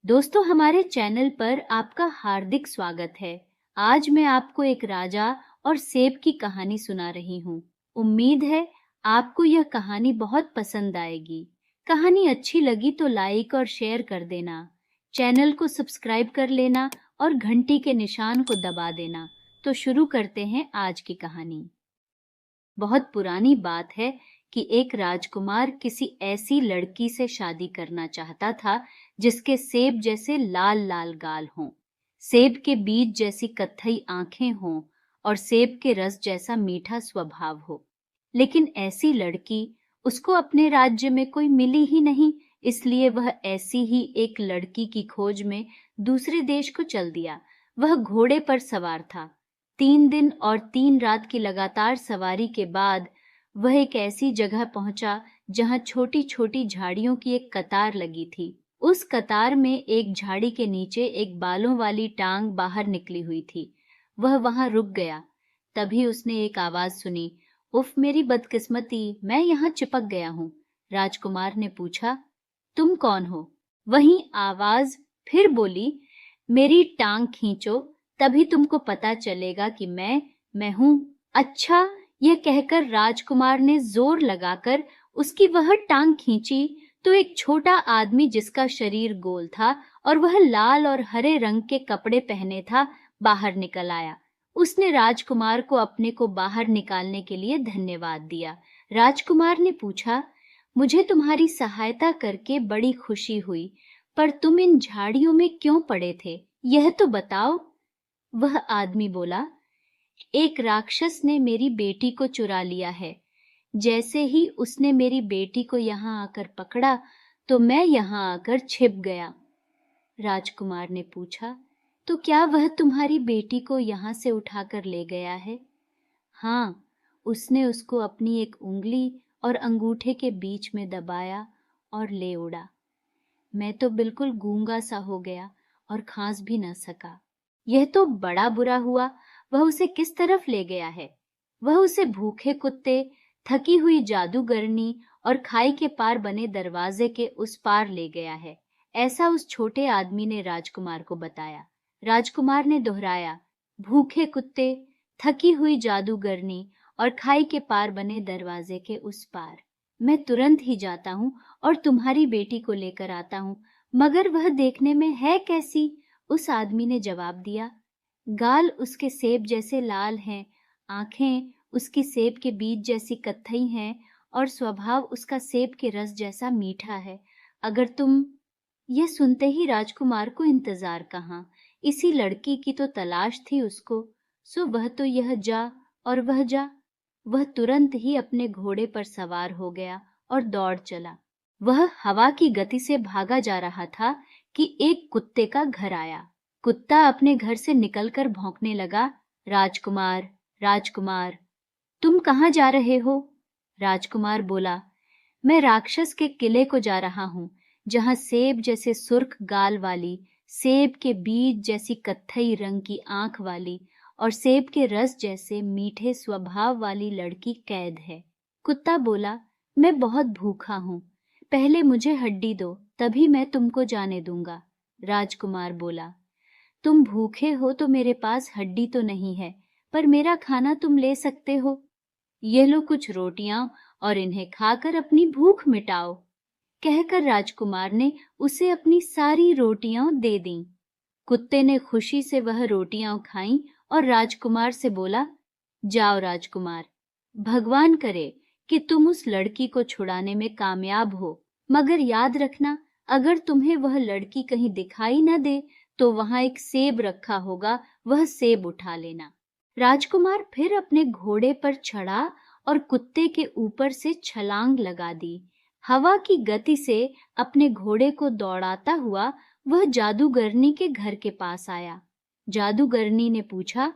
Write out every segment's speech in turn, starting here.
दोस्तों, हमारे चैनल पर आपका हार्दिक स्वागत है। आज मैं आपको एक राजा और सेब की कहानी सुना रही हूँ। उम्मीद है आपको यह कहानी बहुत पसंद आएगी। कहानी अच्छी लगी तो लाइक और शेयर कर देना, चैनल को सब्सक्राइब कर लेना और घंटी के निशान को दबा देना। तो शुरू करते हैं आज की कहानी। बहुत पुरानी बात है कि एक राजकुमार किसी ऐसी लड़की से शादी करना चाहता था जिसके सेब जैसे लाल लाल गाल हों, सेब के बीज जैसी कत्थई आंखें हों और सेब के रस जैसा मीठा स्वभाव हो। लेकिन ऐसी लड़की उसको अपने राज्य में कोई मिली ही नहीं, इसलिए वह ऐसी ही एक लड़की की खोज में दूसरे देश को चल दिया। वह घोड़े पर सवार था। 3 दिन और 3 रात की लगातार सवारी के बाद वह एक ऐसी जगह पहुंचा जहां छोटी छोटी झाड़ियों की एक कतार लगी थी। उस कतार में एक झाड़ी के नीचे एक बालों वाली टांग बाहर निकली हुई थी। वह वहां रुक गया। तभी उसने एक आवाज सुनी, उफ मेरी बदकिस्मती, मैं यहाँ चिपक गया हूँ। राजकुमार ने पूछा, तुम कौन हो? वही आवाज फिर बोली, मेरी टांग खींचो, तभी तुमको पता चलेगा कि मैं हूँ। अच्छा, यह कहकर राजकुमार ने जोर लगाकर उसकी वह टांग खींची तो एक छोटा आदमी जिसका शरीर गोल था और वह लाल और हरे रंग के कपड़े पहने था, बाहर निकल आया। उसने राजकुमार को अपने को बाहर निकालने के लिए धन्यवाद दिया। राजकुमार ने पूछा, मुझे तुम्हारी सहायता करके बड़ी खुशी हुई, पर तुम इन झाड़ियों में क्यों पड़े थे, यह तो बताओ। वह आदमी बोला, एक राक्षस ने मेरी बेटी को चुरा लिया है। जैसे ही उसने मेरी बेटी को यहाँ आकर पकड़ा तो मैं यहाँ आकर छिप गया। राजकुमार ने पूछा, तो क्या वह तुम्हारी बेटी को यहाँ से उठाकर ले गया है? हाँ, उसने उसको अपनी एक उंगली और अंगूठे के बीच में दबाया और ले उड़ा। मैं तो बिल्कुल गूंगा सा हो गया और खांस भी न सका। यह तो बड़ा बुरा हुआ। वह उसे किस तरफ ले गया है? वह उसे भूखे कुत्ते, थकी हुई जादूगरनी और खाई के पार बने दरवाजे के उस पार ले गया है। ऐसा उस छोटे आदमी ने राजकुमार को बताया। राजकुमार ने दोहराया, भूखे कुत्ते, थकी हुई जादूगरनी और खाई के पार बने दरवाजे के उस पार। मैं तुरंत ही जाता हूँ और तुम्हारी बेटी को लेकर आता हूँ, मगर वह देखने में है कैसी? उस आदमी ने जवाब दिया, गाल उसके सेब जैसे लाल हैं, आंखें उसकी सेब के बीज जैसी कत्थई हैं और स्वभाव उसका सेब के रस जैसा मीठा है। अगर तुम... यह सुनते ही राजकुमार को इंतजार कहाँ, इसी लड़की की तो तलाश थी उसको। सो वह तो यह जा और वह जा। वह तुरंत ही अपने घोड़े पर सवार हो गया और दौड़ चला। वह हवा की गति से भागा जा रहा था कि एक कुत्ते का घर आया। कुत्ता अपने घर से निकलकर भौंकने लगा, राजकुमार, राजकुमार, तुम कहाँ जा रहे हो? राजकुमार बोला, मैं राक्षस के किले को जा रहा हूँ, जहाँ सेब जैसे सुर्ख गाल वाली, सेब के बीज जैसी कत्थई रंग की आंख वाली और सेब के रस जैसे मीठे स्वभाव वाली लड़की कैद है। कुत्ता बोला, मैं बहुत भूखा हूँ, पहले मुझे हड्डी दो, तभी मैं तुमको जाने दूंगा। राजकुमार बोला, तुम भूखे हो तो मेरे पास हड्डी तो नहीं है, पर मेरा खाना तुम ले सकते हो। ये लो कुछ रोटियां और इन्हें खाकर अपनी भूख मिटाओ। कहकर राजकुमार ने उसे अपनी सारी रोटियां दे दीं। कुत्ते ने खुशी से वह रोटियां खाईं और राजकुमार से बोला, जाओ राजकुमार, भगवान करे कि तुम उस लड़की को छुड़ाने में कामयाब हो, मगर याद रखना, अगर तुम्हें वह लड़की कहीं दिखाई न दे तो वहां एक सेब रखा होगा, वह सेब उठा लेना। राजकुमार फिर अपने घोड़े पर चढ़ा और कुत्ते के ऊपर से छलांग लगा दी। हवा की गति से अपने घोड़े को दौड़ाता हुआ वह जादूगरनी के घर के पास आया। जादूगरनी ने पूछा,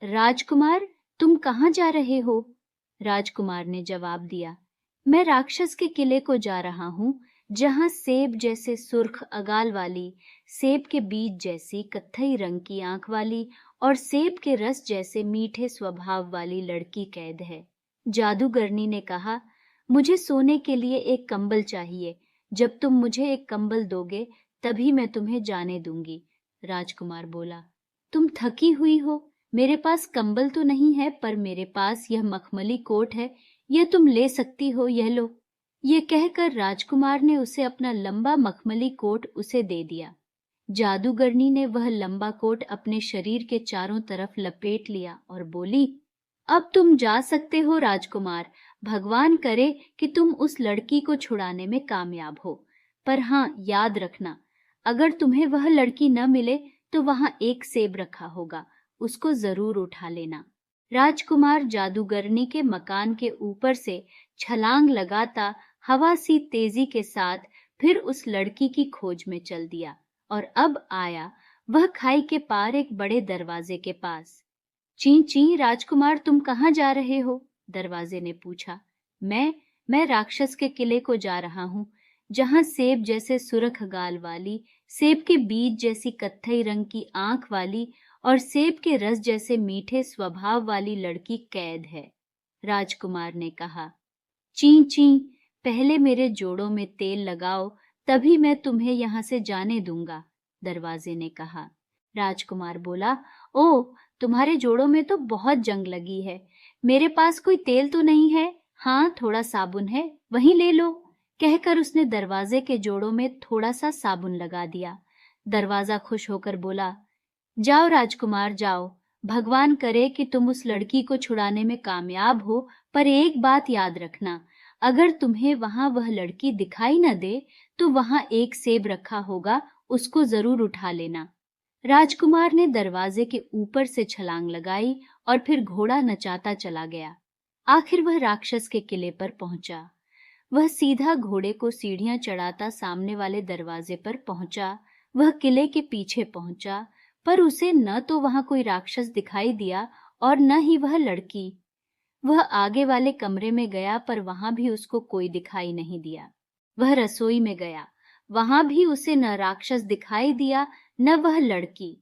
राजकुमार, तुम कहाँ जा रहे हो? राजकुमार ने जवाब दिया, मैं राक्षस के किले को जा रहा हूँ, जहाँ सेब जैसे सुर्ख अगाल वाली, सेब के बीज जैसी कत्थई रंग की आंख वाली और सेब के रस जैसे मीठे स्वभाव वाली लड़की कैद है। जादूगरनी ने कहा, मुझे सोने के लिए एक कंबल चाहिए। जब तुम मुझे एक कंबल दोगे तभी मैं तुम्हें जाने दूंगी। राजकुमार बोला, तुम थकी हुई हो, मेरे पास कंबल तो नहीं है, पर मेरे पास यह मखमली कोट है, यह तुम ले सकती हो, यह लो। ये कहकर राजकुमार ने उसे अपना लंबा मखमली कोट उसे दे दिया। जादूगरनी ने वह लंबा कोट अपने शरीर के चारों तरफ लपेट लिया और बोली, अब तुम जा सकते हो राजकुमार। भगवान करे कि तुम उस लड़की को छुड़ाने में कामयाब हो। पर हाँ, याद रखना, अगर तुम्हें वह लड़की न मिले तो वहां एक सेब रखा होगा, उसको जरूर उठा लेना। राजकुमार जादूगरनी के मकान के ऊपर से छलांग लगाता हवा सी तेजी के साथ फिर उस लड़की की खोज में चल दिया और अब आया वह खाई के पार एक बड़े दरवाजे के पास। ची ची, राजकुमार तुम कहाँ जा रहे हो? दरवाजे ने पूछा। मैं राक्षस के किले को जा रहा हूँ, जहाँ सेब जैसे सुर्ख गाल वाली, सेब के बीज जैसी कत्थई रंग की आंख वाली और सेब के रस जैसे मीठे स्वभाव वाली लड़की कैद है। राजकुमार ने कहा। ची ची, पहले मेरे जोड़ों में तेल लगाओ, तभी मैं तुम्हें यहाँ से जाने दूंगा, दरवाजे ने कहा। राजकुमार बोला, ओ, तुम्हारे जोड़ों में तो बहुत जंग लगी है। मेरे पास कोई तेल तो नहीं है। हाँ, थोड़ा साबुन है, वहीं ले लो। कहकर उसने दरवाजे के जोड़ों में थोड़ा सा साबुन लगा दिया। दरवाजा खुश होकर बोला, जाओ राजकुमार जाओ, भगवान करे कि तुम उस लड़की को छुड़ाने में कामयाब हो, पर एक बात याद रखना, अगर तुम्हें वहां वह लड़की दिखाई न दे तो वहां एक सेब रखा होगा, उसको जरूर उठा लेना। राजकुमार ने दरवाजे के ऊपर से छलांग लगाई और फिर घोड़ा नचाता चला गया। आखिर वह राक्षस के किले पर पहुंचा। वह सीधा घोड़े को सीढ़ियां चढ़ाता सामने वाले दरवाजे पर पहुंचा। वह किले के पीछे पहुंचा, पर उसे न तो वहां कोई राक्षस दिखाई दिया और न ही वह लड़की। वह आगे वाले कमरे में गया, पर वहां भी उसको कोई दिखाई नहीं दिया। वह रसोई में गया, वहां भी उसे न राक्षस दिखाई दिया न वह लड़की।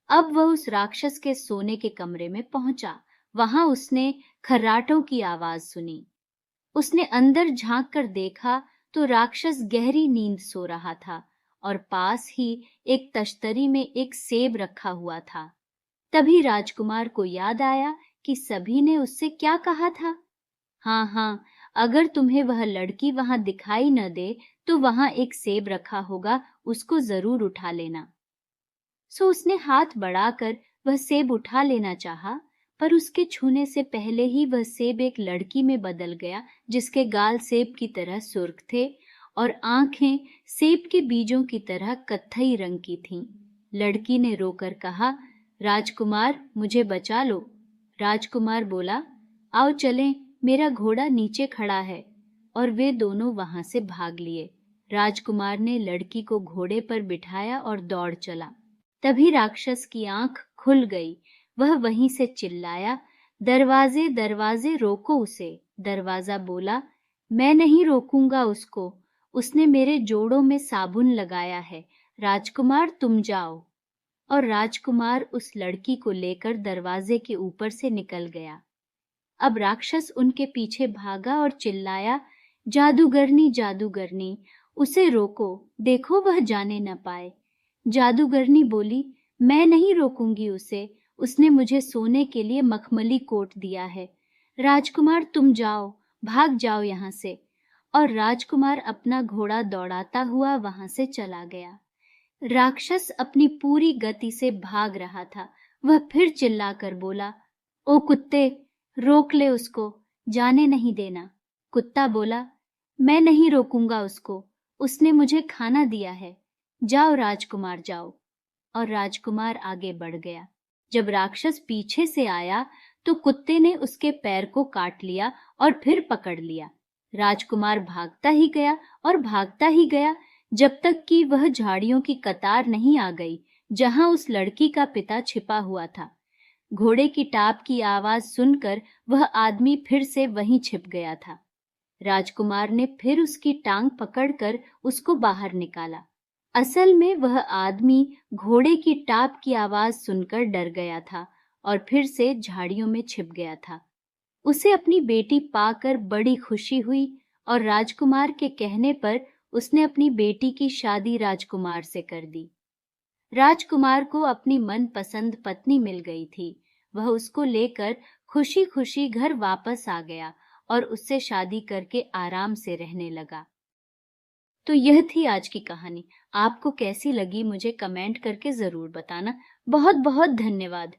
अब वह उस राक्षस के सोने के कमरे में पहुंचा। वहां उसने खर्राटों की आवाज सुनी। उसने अंदर झांक कर देखा तो राक्षस गहरी नींद सो रहा था और पास ही एक तश्तरी में एक सेब रखा हुआ था। तभी राजकुमार को याद आया कि सभी ने उससे क्या कहा था। हाँ, अगर तुम्हें वह लड़की वहां दिखाई न दे तो वहां एक सेब रखा होगा, उसको जरूर उठा लेना। सो उसने हाथ बढ़ाकर वह सेब उठा लेना चाहा, पर उसके छूने से पहले ही वह सेब एक लड़की में बदल गया, जिसके गाल सेब की तरह सुर्ख थे और आंखें सेब के बीजों की तरह कत्थई रंग की थीं। लड़की ने रोकर कहा, राजकुमार, मुझे बचा लो। राजकुमार बोला, आओ चलें, मेरा घोड़ा नीचे खड़ा है। और वे दोनों वहां से भाग लिए। राजकुमार ने लड़की को घोड़े पर बिठाया और दौड़ चला। तभी राक्षस की आंख खुल गई। वह वहीं से चिल्लाया, दरवाजे दरवाजे, रोको उसे। दरवाजा बोला, मैं नहीं रोकूंगा उसको, उसने मेरे जोड़ों में साबुन लगाया है। राजकुमार तुम जाओ। और राजकुमार उस लड़की को लेकर दरवाजे के ऊपर से निकल गया। अब राक्षस उनके पीछे भागा और चिल्लाया, जादूगरनी जादूगरनी, उसे रोको, देखो वह जाने न पाए। जादूगरनी बोली, मैं नहीं रोकूंगी उसे, उसने मुझे सोने के लिए मखमली कोट दिया है। राजकुमार तुम जाओ, भाग जाओ यहाँ से। और राजकुमार अपना घोड़ा दौड़ाता हुआ वहां से चला गया। राक्षस अपनी पूरी गति से भाग रहा था। वह फिर चिल्लाकर बोला, ओ कुत्ते, रोक ले उसको, जाने नहीं देना। कुत्ता बोला, मैं नहीं रोकूंगा उसको, उसने मुझे खाना दिया है। जाओ राजकुमार जाओ। और राजकुमार आगे बढ़ गया। जब राक्षस पीछे से आया तो कुत्ते ने उसके पैर को काट लिया और फिर पकड़ लिया। राजकुमार भागता ही गया और भागता ही गया, जब तक कि वह झाड़ियों की कतार नहीं आ गई जहां उस लड़की का पिता छिपा हुआ था। घोड़े की टाप की आवाज सुनकर वह आदमी फिर से वहीं छिप गया था। राजकुमार ने फिर उसकी टांग पकड़कर उसको बाहर निकाला। असल में वह आदमी घोड़े की टाप की आवाज सुनकर डर गया था और फिर से झाड़ियों में छिप गया था। उसे अपनी बेटी पाकर बड़ी खुशी हुई और राजकुमार के कहने पर उसने अपनी बेटी की शादी राजकुमार से कर दी। राजकुमार को अपनी मनपसंद पत्नी मिल गई थी। वह उसको लेकर खुशी-खुशी घर वापस आ गया और उससे शादी करके आराम से रहने लगा। तो यह थी आज की कहानी। आपको कैसी लगी मुझे कमेंट करके ज़रूर बताना। बहुत-बहुत धन्यवाद।